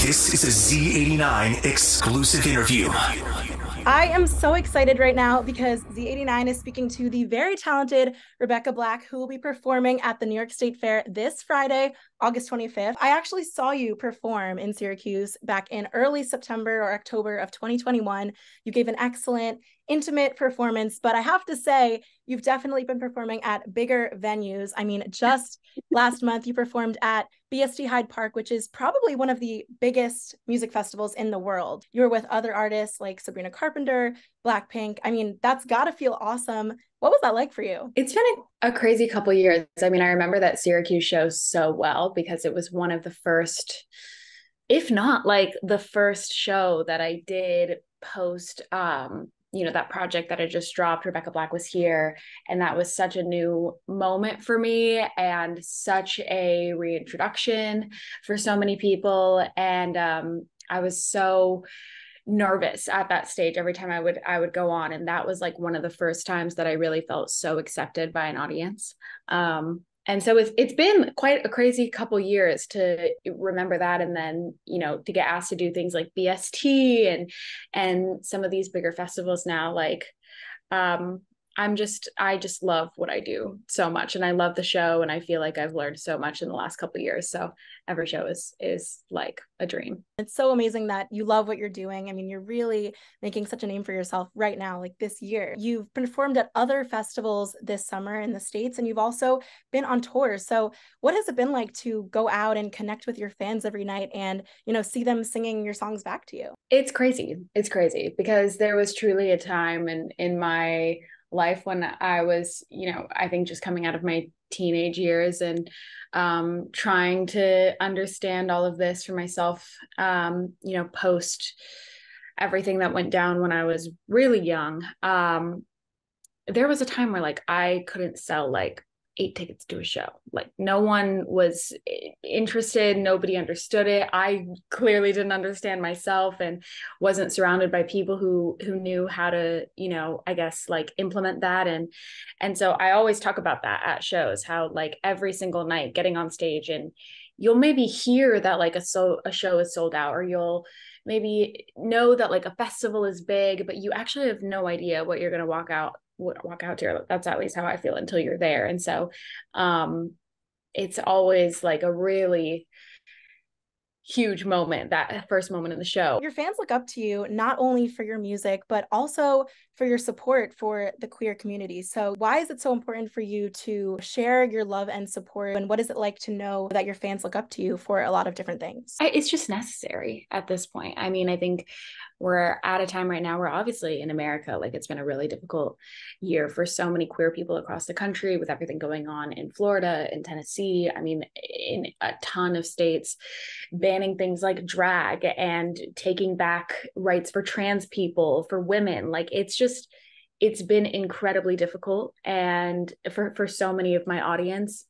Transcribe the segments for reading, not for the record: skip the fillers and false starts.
This is a Z89 exclusive interview. I am so excited right now because Z89 is speaking to the very talented Rebecca Black, who will be performing at the New York State Fair this Friday, August 25th. I actually saw you perform in Syracuse back in early September or October of 2021. You gave an excellent, intimate performance, but I have to say, you've definitely been performing at bigger venues. I mean, just last month, you performed at BSD Hyde Park, which is probably one of the biggest music festivals in the world. You were with other artists like Sabrina Carpenter, Blackpink. I mean, that's got to feel awesome. What was that like for you? It's been a crazy couple of years. I mean, I remember that Syracuse show so well because it was one of the first, if not like the first show that I did post that project that I just dropped. Rebecca Black was here, and that was such a new moment for me and such a reintroduction for so many people. And I was so nervous at that stage every time I would go on, and that was like one of the first times that I really felt so accepted by an audience. And so it's been quite a crazy couple years to remember that, and then to get asked to do things like BST and some of these bigger festivals now. Like I just love what I do so much, and I love the show, and I feel like I've learned so much in the last couple of years. So every show is like a dream. It's so amazing that you love what you're doing. I mean, you're really making such a name for yourself right now, like this year. You've performed at other festivals this summer in the States, and you've also been on tours. So what has it been like to go out and connect with your fans every night and, see them singing your songs back to you? It's crazy. It's crazy because there was truly a time in my life when I was, I think just coming out of my teenage years and trying to understand all of this for myself, post everything that went down when I was really young. There was a time where like I couldn't sell like 8 tickets to a show. Like no one was interested. Nobody understood it. I clearly didn't understand myself and wasn't surrounded by people who knew how to, I guess like implement that. And so I always talk about that at shows, how like every single night getting on stage and you'll maybe hear that like a show is sold out, or you'll maybe know that like a festival is big, but you actually have no idea what you're going to walk out to. That's at least how I feel until you're there. And so it's always like a really huge moment, that first moment in the show. Your fans look up to you not only for your music, but also for your support for the queer community. So why is it so important for you to share your love and support? And what is it like to know that your fans look up to you for a lot of different things? It's just necessary at this point. I mean, I think we're at a time right now where obviously in America, like it's been a really difficult year for so many queer people across the country with everything going on in Florida and Tennessee. I mean, in a ton of states, banning things like drag and taking back rights for trans people, for women. Like it's been incredibly difficult. And for so many of my audience,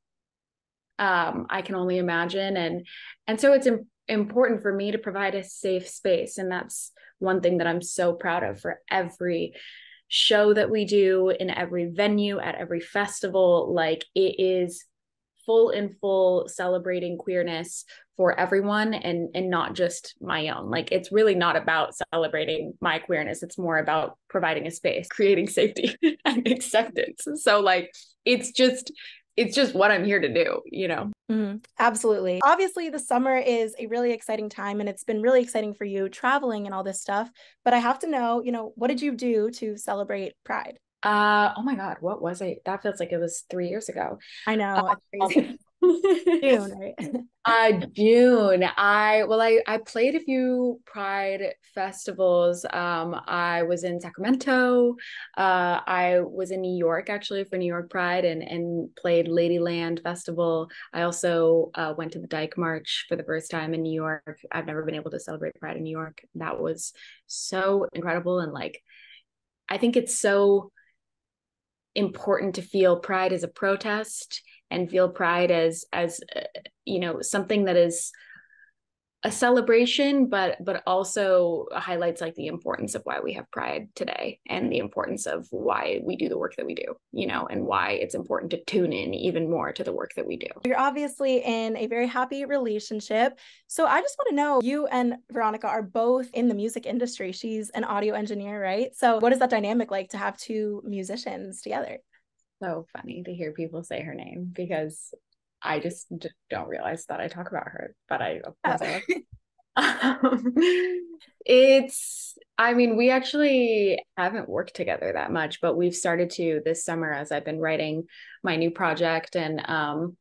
I can only imagine. And so it's important for me to provide a safe space. And that's one thing that I'm so proud of for every show that we do, in every venue, at every festival. Like it is full celebrating queerness for everyone, and not just my own. Like it's really not about celebrating my queerness. It's more about providing a space, creating safety and acceptance. So like it's just what I'm here to do, Absolutely. Obviously, the summer is a really exciting time, and it's been really exciting for you traveling and all this stuff. But I have to know, what did you do to celebrate Pride? Oh my God, what was it? That feels like it was 3 years ago. I know, it's crazy. June, right? June. I played a few Pride festivals. I was in Sacramento. I was in New York actually for New York Pride, and played Ladyland Festival. I also went to the Dyke March for the first time in New York. I've never been able to celebrate Pride in New York. That was so incredible, and like I think it's so important to feel Pride as a protest and feel Pride as something that is a celebration, but also highlights like the importance of why we have Pride today and the importance of why we do the work that we do, you know, and why it's important to tune in even more to the work that we do. You're obviously in a very happy relationship. So I just want to know, you and Veronika are both in the music industry. She's an audio engineer, right? So what is that dynamic like to have two musicians together? So funny to hear people say her name because I just don't realize that I talk about her, but of course I love. I mean, we actually haven't worked together that much, but we've started to this summer as I've been writing my new project and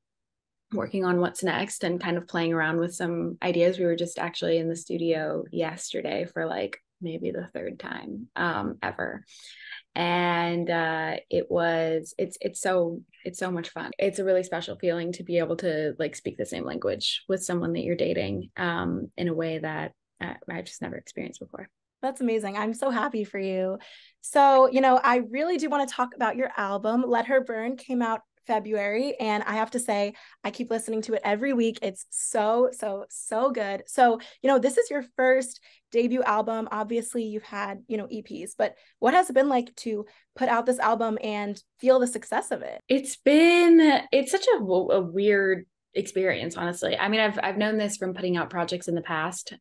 working on what's next and kind of playing around with some ideas. We were just actually in the studio yesterday for like maybe the third time ever. And it's so much fun. It's a really special feeling to be able to like speak the same language with someone that you're dating in a way that I've just never experienced before. That's amazing. I'm so happy for you. So, you know, I really do want to talk about your album. Let Her Burn came out February, and I have to say, I keep listening to it every week. It's so good. So, you know, this is your first debut album. Obviously, you've had, you know, EPs, but what has it been like to put out this album and feel the success of it? It's such a weird experience, honestly. I mean, I've known this from putting out projects in the past,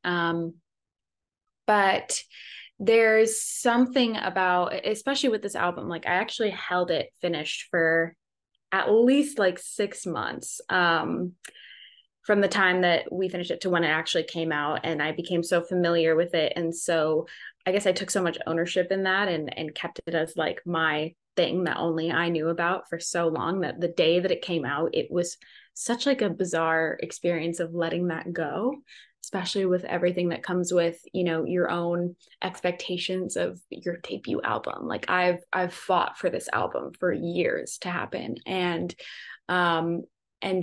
but there's something about, especially with this album, like I actually held it finished for at least like 6 months from the time that we finished it to when it actually came out. And I became so familiar with it. And so I guess I took so much ownership in that and kept it as like my thing that only I knew about for so long that the day that it came out, it was such like a bizarre experience of letting that go, especially with everything that comes with, you know, your own expectations of your debut album. Like I've fought for this album for years to happen. And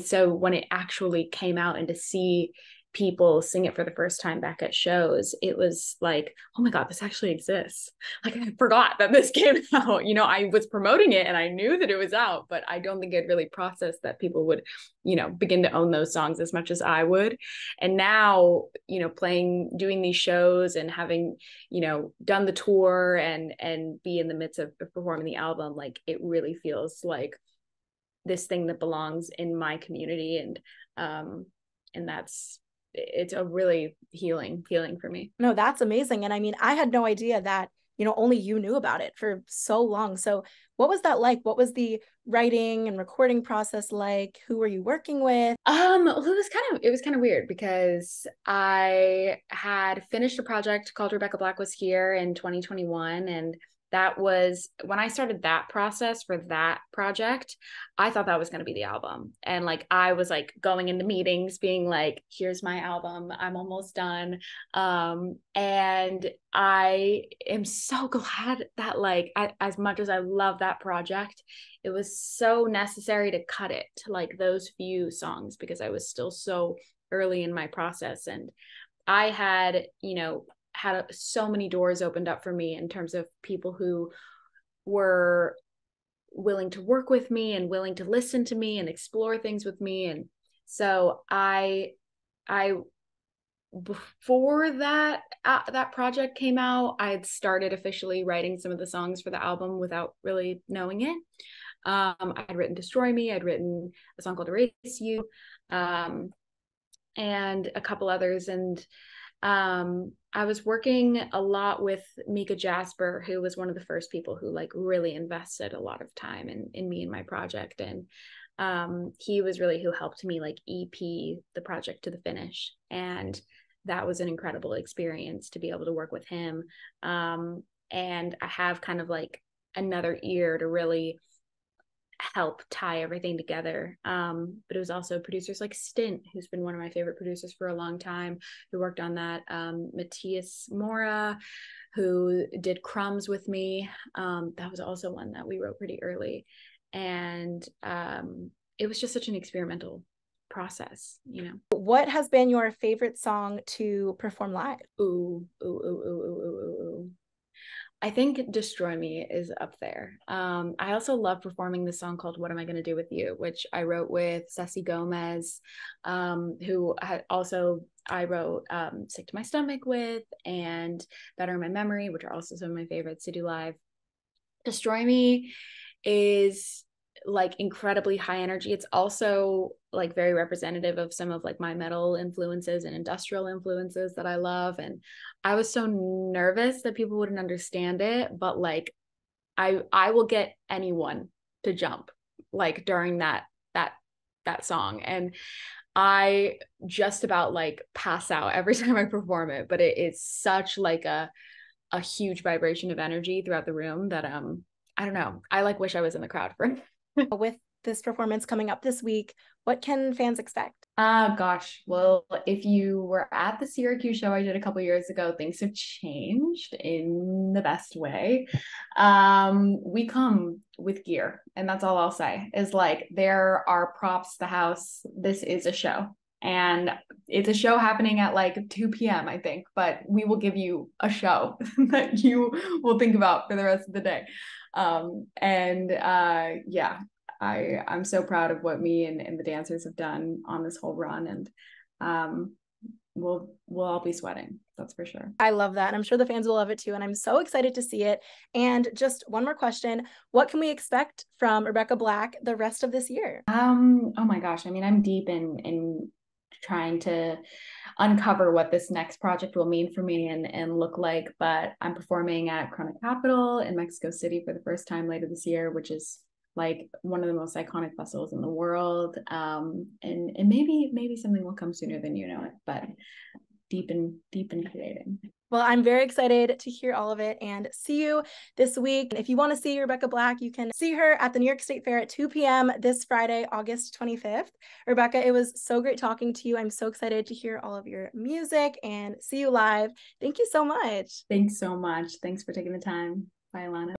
so when it actually came out and to see people sing it for the first time back at shows, it was like, oh my God, this actually exists. Like I forgot that this came out. You know, I was promoting it and I knew that it was out, but I don't think I'd really processed that people would, you know, begin to own those songs as much as I would. And now, you know, doing these shows and having, you know, done the tour and be in the midst of performing the album, like it really feels like this thing that belongs in my community. And it's a really healing feeling for me. No, that's amazing. And I mean, I had no idea that, you know, only you knew about it for so long. So what was that like? What was the writing and recording process like? Who were you working with? It was kind of weird because I had finished a project called Rebecca Black Was Here in 2021. And that was when I started that process for that project. I thought that was going to be the album. And like, I was like going into meetings being like, here's my album. I'm almost done. And I am so glad that like, as much as I love that project, it was so necessary to cut it to like those few songs because I was still so early in my process. And I had, you know, so many doors opened up for me in terms of people who were willing to work with me and willing to listen to me and explore things with me. And so I before that project came out, I had started officially writing some of the songs for the album without really knowing it. I'd written Destroy Me, I'd written a song called Erase You, and a couple others. And I was working a lot with Mika Jasper, who was one of the first people who like really invested a lot of time in me and my project. And he was really who helped me like EP the project to the finish. And that was an incredible experience to be able to work with him. And I have kind of like another ear to really help tie everything together. But it was also producers like Stint, who's been one of my favorite producers for a long time, who worked on that. Matthias Mora, who did Crumbs with me. That was also one that we wrote pretty early. And it was just such an experimental process, you know. What has been your favorite song to perform live? I think Destroy Me is up there. I also love performing the song called What Am I Gonna Do With You, which I wrote with Ceci Gomez, who had also I wrote Sick to My Stomach with, and Better in My Memory, which are also some of my favorites to do live. Destroy Me is like incredibly high energy. It's also like very representative of some of like my metal influences and industrial influences that I love. And I was so nervous that people wouldn't understand it, but like I will get anyone to jump like during that song. And I just about like pass out every time I perform it, but it's such like a huge vibration of energy throughout the room that I don't know. I like wish I was in the crowd for it. With this performance coming up this week, what can fans expect? Gosh. Well, if you were at the Syracuse show I did a couple years ago, things have changed in the best way. We come with gear, and that's all I'll say is like there are props, the house. This is a show. And it's a show happening at like 2 p.m., I think, but we will give you a show that you will think about for the rest of the day. Yeah, I'm so proud of what me and the dancers have done on this whole run, and we'll all be sweating, that's for sure. I love that, and I'm sure the fans will love it too, and I'm so excited to see it. And just one more question, what can we expect from Rebecca Black the rest of this year? Oh my gosh, I mean, I'm deep in trying to uncover what this next project will mean for me and look like, but I'm performing at Chronic Capital in Mexico City for the first time later this year, which is like one of the most iconic festivals in the world. And maybe something will come sooner than you know it, but deep in creating. Well, I'm very excited to hear all of it and see you this week. If you want to see Rebecca Black, you can see her at the New York State Fair at 2 p.m. this Friday, August 25th. Rebecca, it was so great talking to you. I'm so excited to hear all of your music and see you live. Thank you so much. Thanks so much. Thanks for taking the time. Bye, Alana.